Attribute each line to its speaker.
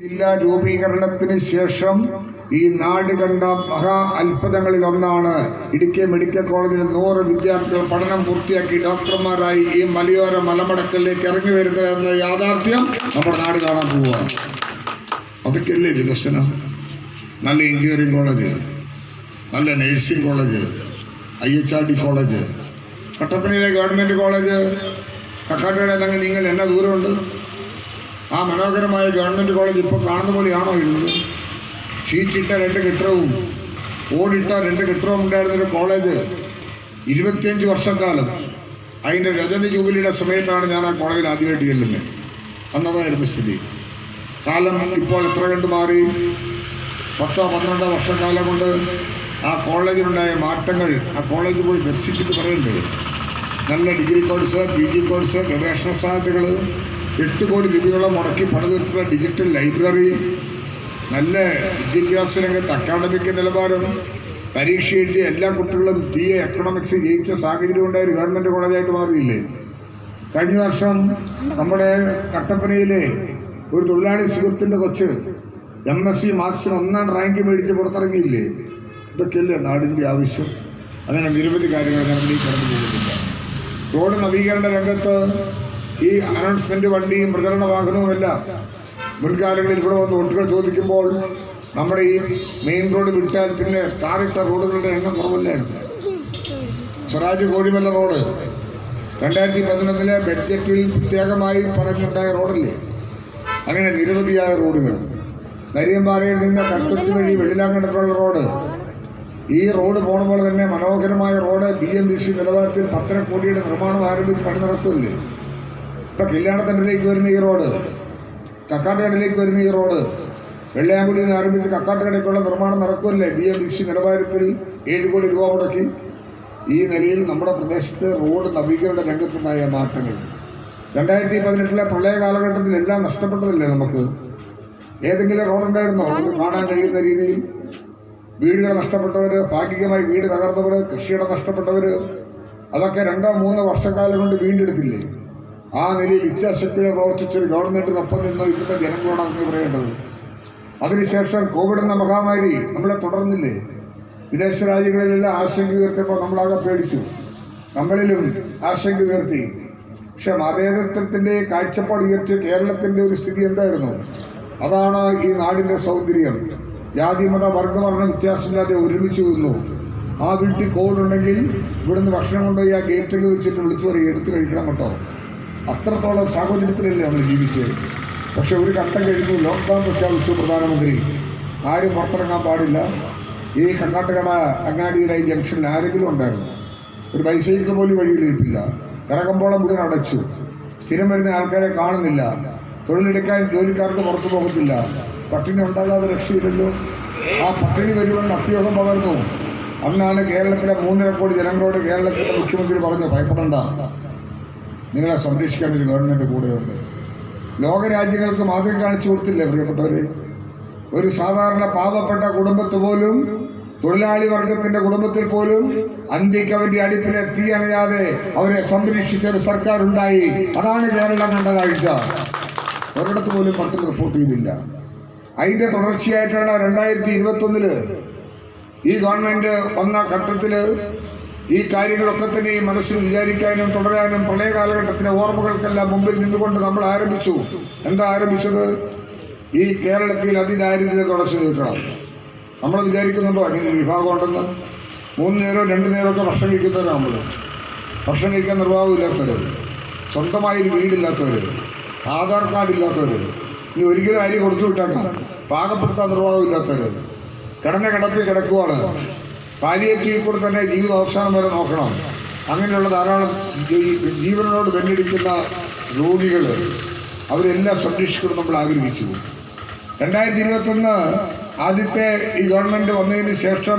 Speaker 1: ജില്ലാ രൂപീകരണത്തിന് ശേഷം ഈ നാട് കണ്ട മഹാ അത്ഭുതങ്ങളിൽ ഒന്നാണ് ഇടുക്കി മെഡിക്കൽ കോളേജിൽ 100 വിദ്യാർത്ഥികൾ പഠനം പൂർത്തിയാക്കി ഡോക്ടർമാരായി ഈ മലയോര മലമടക്കിലേക്ക് ഇറങ്ങി വരുന്നത് എന്ന യാഥാർത്ഥ്യം നമ്മുടെ നാട് കാണാൻ പോവുകയാണ്. അതൊക്കെയല്ലേ വികസനം. നല്ല എഞ്ചിനീയറിംഗ് കോളേജ്, നല്ല നഴ്സിംഗ് കോളേജ്, IHRD കോളേജ്, കട്ടപ്പനയിലെ ഗവൺമെൻറ് കോളേജ്, കക്കാട്ടയുടെ അങ്ങ് നിങ്ങൾ എന്നാ ദൂരമുണ്ട്. ആ മനോഹരമായ ഗവൺമെൻറ് കോളേജ് ഇപ്പോൾ കാണുന്ന പോലെയാണോ ഇരുന്നത്? ഷീറ്റിട്ട 2 കെട്ടിടവും ഓടിട്ട 2 കെട്ടിടവും ഉണ്ടായിരുന്നൊരു കോളേജ് 25 വർഷക്കാലം. അതിൻ്റെ രജത ജൂബിലിയുടെ സമയത്താണ് ഞാൻ ആ കോളേജിൽ ആദ്യമായിട്ട് ചെല്ലുന്നത്. അന്നതായിരുന്നു സ്ഥിതി. കാലം ഇപ്പോൾ എത്ര കണ്ട് മാറി. 10-12 വർഷക്കാലം കൊണ്ട് ആ കോളേജിലുണ്ടായ മാറ്റങ്ങൾ ആ കോളേജ് പോയി ദർശിച്ചിട്ട് പറയുന്നുണ്ട്. നല്ല ഡിഗ്രി കോഴ്സ്, PG കോഴ്സ്, ഗവേഷണ സാധ്യതകൾ, 8 കോടി രൂപയോളം മുടക്കി പണിതീർത്തുള്ള ഡിജിറ്റൽ ലൈബ്രറി, നല്ല വിദ്യാഭ്യാസ രംഗത്ത് അക്കാഡമിക് നിലവാരം, പരീക്ഷ എഴുതിയ എല്ലാ കുട്ടികളും BA എക്കണോമിക്സ് ജയിച്ച സാഹചര്യം ഉണ്ടായ ഒരു ഗവൺമെൻറ് കോളേജായിട്ട് മാറിയില്ലേ? കഴിഞ്ഞ വർഷം നമ്മുടെ കട്ടപ്പനയിലെ ഒരു തൊഴിലാളി സുഹൃത്തിൻ്റെ കൊച്ച് MSc മാത്സിന് 1ാം റാങ്ക് മേടിച്ച് പുറത്തിറങ്ങിയില്ലേ? ഇതൊക്കെയല്ലേ നാടിൻ്റെ ആവശ്യം. അങ്ങനെ നിരവധി കാര്യങ്ങൾ നമ്മൾ ഈ കടന്നു പോകുന്നില്ല. റോഡ് നവീകരണ രംഗത്ത് ഈ അനൗൺസ്മെൻറ്റ് വണ്ടിയും പ്രചരണ വാഹനവുമെല്ലാം മുൻകാലങ്ങളിൽ ഇവിടെ വന്ന് വോട്ടുകൾ ചോദിക്കുമ്പോൾ നമ്മുടെ ഈ മെയിൻ റോഡ് വിട്ടാൽ പിന്നെ ടാറിട്ട റോഡുകളുടെ എണ്ണം കുറവല്ലായിരുന്നു. സ്വരാജ് കോഴിമല റോഡ് 2011 ബഡ്ജറ്റിൽ പ്രത്യേകമായി പറഞ്ഞുണ്ടായ റോഡല്ലേ. അങ്ങനെ നിരവധിയായ റോഡുകൾ. നരിയമ്പാറയിൽ നിന്ന് കട്ടുറ്റി വഴി വെള്ളിലാങ്കണ്ടത്തുള്ള റോഡ്, ഈ റോഡ് പോകുമ്പോൾ തന്നെ മനോഹരമായ റോഡ് BMDC നിലവാരത്തിൽ 10 കോടിയുടെ നിർമ്മാണം ആരംഭിച്ച് പണി നടക്കുമല്ലേ. ഇപ്പം കല്യാണത്തണ്ടിലേക്ക് വരുന്ന ഈ റോഡ്, കക്കാട്ടുകടയിലേക്ക് വരുന്ന ഈ റോഡ്, വെള്ളയാങ്കുടിയിൽ നിന്ന് ആരംഭിച്ച് കക്കാട്ടുകടയ്ക്കുള്ള നിർമ്മാണം നടക്കുമല്ലേ. BMDC നിലവാരത്തിൽ 7 കോടി രൂപ മുടക്കി. ഈ നിലയിൽ നമ്മുടെ പ്രദേശത്ത് റോഡ് നവീകരണ രംഗത്തുണ്ടായ മാറ്റങ്ങൾ 2018 പ്രളയ കാലഘട്ടത്തിൽ എല്ലാം നഷ്ടപ്പെട്ടതല്ലേ. നമുക്ക് ഏതെങ്കിലും റോഡുണ്ടായിരുന്നോ നമുക്ക് കാണാൻ കഴിയുന്ന രീതിയിൽ? വീടുകൾ നഷ്ടപ്പെട്ടവർ, ഭാഗികമായി വീട് തകർന്നവർ, കൃഷിയിടം നഷ്ടപ്പെട്ടവർ, അതൊക്കെ 2-3 വർഷക്കാലം കൊണ്ട് വീണ്ടെടുത്തില്ലേ. ആ നിലയിൽ ഇച്ഛാശക്തിയെ പ്രവർത്തിച്ചൊരു ഗവൺമെൻറ്റിനൊപ്പം നിന്ന് ഇവിടുത്തെ ജനങ്ങളോടാണ് അങ്ങ് പറയേണ്ടത്. അതിനുശേഷം കോവിഡ് എന്ന മഹാമാരി നമ്മളെ തുടർന്നില്ലേ. വിദേശ രാജ്യങ്ങളിലെല്ലാം ആശങ്ക ഉയർത്തിയപ്പോൾ നമ്മളാകെ പേടിച്ചു, നമ്മളിലും ആശങ്ക ഉയർത്തി. പക്ഷെ മതേതരത്വത്തിൻ്റെ കാഴ്ചപ്പാട് ഉയർത്തിയ കേരളത്തിൻ്റെ ഒരു സ്ഥിതി എന്തായിരുന്നു? അതാണ് ഈ നാടിൻ്റെ സൗന്ദര്യം. ജാതി മത വർഗവർണ്ണ വ്യത്യാസമില്ലാതെ ഒരുമിച്ച് നിന്നു. ആ വീട്ടിൽ കോവിഡ് ഉണ്ടെങ്കിൽ ഇവിടുന്ന് ഭക്ഷണം കൊണ്ടുപോയി ആ ഗേറ്റിൽ വെച്ചിട്ട് വിളിച്ചു പറയും എടുത്ത് കഴിക്കണം കേട്ടോ. അത്രത്തോളം സാഹചര്യത്തിലല്ലേ നമ്മൾ ജീവിച്ചത്. പക്ഷെ ഒരു ഘട്ടം കഴിഞ്ഞു ലോക്ക്ഡൗൺ പ്രഖ്യാപിച്ചു പ്രധാനമന്ത്രി. ആരും പുറത്തിറങ്ങാൻ പാടില്ല. ഈ കർണാടക അങ്ങാടിയിലായി ജംഗ്ഷനിൽ ആരെങ്കിലും ഉണ്ടായിരുന്നു, ഒരു ബൈസൈക്കിൾ പോലും വഴിയിലിരിപ്പില്ല. കടകമ്പോളം മുഴുവൻ അടച്ചു. സ്ഥിരം വരുന്ന ആൾക്കാരെ കാണുന്നില്ല. തൊഴിലെടുക്കാൻ ജോലിക്കാർക്ക് പുറത്തു പോകത്തില്ല. പട്ടിണി ഉണ്ടാകാതെ രക്ഷയില്ലല്ലോ. ആ പട്ടിണി വരുവാൻ അഭ്യൂഹം പകർന്നു. അന്നാണ് കേരളത്തിലെ 3.5 കോടി ജനങ്ങളോട് കേരളത്തിലെ മുഖ്യമന്ത്രി പറഞ്ഞു, ഭയപ്പെടണ്ട, നിങ്ങളെ സംരക്ഷിക്കാൻ ഒരു ഗവൺമെൻറ് കൂടെയുണ്ട്. ലോകരാജ്യങ്ങൾക്ക് മാതൃക കാണിച്ചു കൊടുത്തില്ലേ പ്രിയപ്പെട്ടവരെ? ഒരു സാധാരണ പാവപ്പെട്ട കുടുംബത്ത് പോലും, തൊഴിലാളി വർഗത്തിൻ്റെ കുടുംബത്തിൽ പോലും അന്തിക്കവൻ്റെ അടുപ്പിലെ തീ അണയാതെ അവരെ സംരക്ഷിച്ച ഒരു സർക്കാർ ഉണ്ടായി. അതാണ് കേരളം കണ്ട കാഴ്ച. ഒരിടത്ത് പോലും പട്ടിണി റിപ്പോർട്ട് ചെയ്തില്ല. അതിൻ്റെ തുടർച്ചയായിട്ടാണ് 2021 ഈ ഗവൺമെൻറ് വന്ന ഘട്ടത്തിൽ ഈ കാര്യങ്ങളൊക്കെ തന്നെ ഈ മനസ്സിൽ വിചാരിക്കാനും തുടരാനും പ്രളയ കാലഘട്ടത്തിലെ ഓർമ്മകൾക്കെല്ലാം മുമ്പിൽ നിന്നുകൊണ്ട് നമ്മൾ ആരംഭിച്ചു. എന്താ ആരംഭിച്ചത്? ഈ കേരളത്തിൽ അതിദാരിദ്ര്യം തുടച്ചു നീക്കണം. നമ്മൾ വിചാരിക്കുന്നുണ്ടോ അങ്ങനെ ഒരു വിഭാഗം ഉണ്ടെന്ന്? 3 നേരമോ 2 നേരമൊക്കെ ഭക്ഷണം കഴിക്കുന്നവരാണ് നമ്മൾ. ഭക്ഷണം കഴിക്കാൻ നിർവാഹമില്ലാത്തവർ, സ്വന്തമായൊരു വീടില്ലാത്തവർ, ആധാർ കാർഡ് ഇല്ലാത്തവർ, ഇനി ഒരിക്കലും അരി കൊടുത്തു വിട്ടേക്കാം, പാകപ്പെടുത്താൻ നിർവാഹമില്ലാത്തവർ, കിടപ്പിൽ കിടക്കുവാണ്. പാലിയേറ്റീവിൽ കൂടെ തന്നെ ജീവിത അവസാനം വരെ നോക്കണം. അങ്ങനെയുള്ള ധാരാളം ജീവനോട് ബന്ധിടിക്കുന്ന രോഗികൾ, അവരെല്ലാം സംരക്ഷിക്കണം നമ്മൾ ആഗ്രഹിച്ചു. 2021 ആദ്യത്തെ ഈ ഗവൺമെൻറ് വന്നതിന് ശേഷം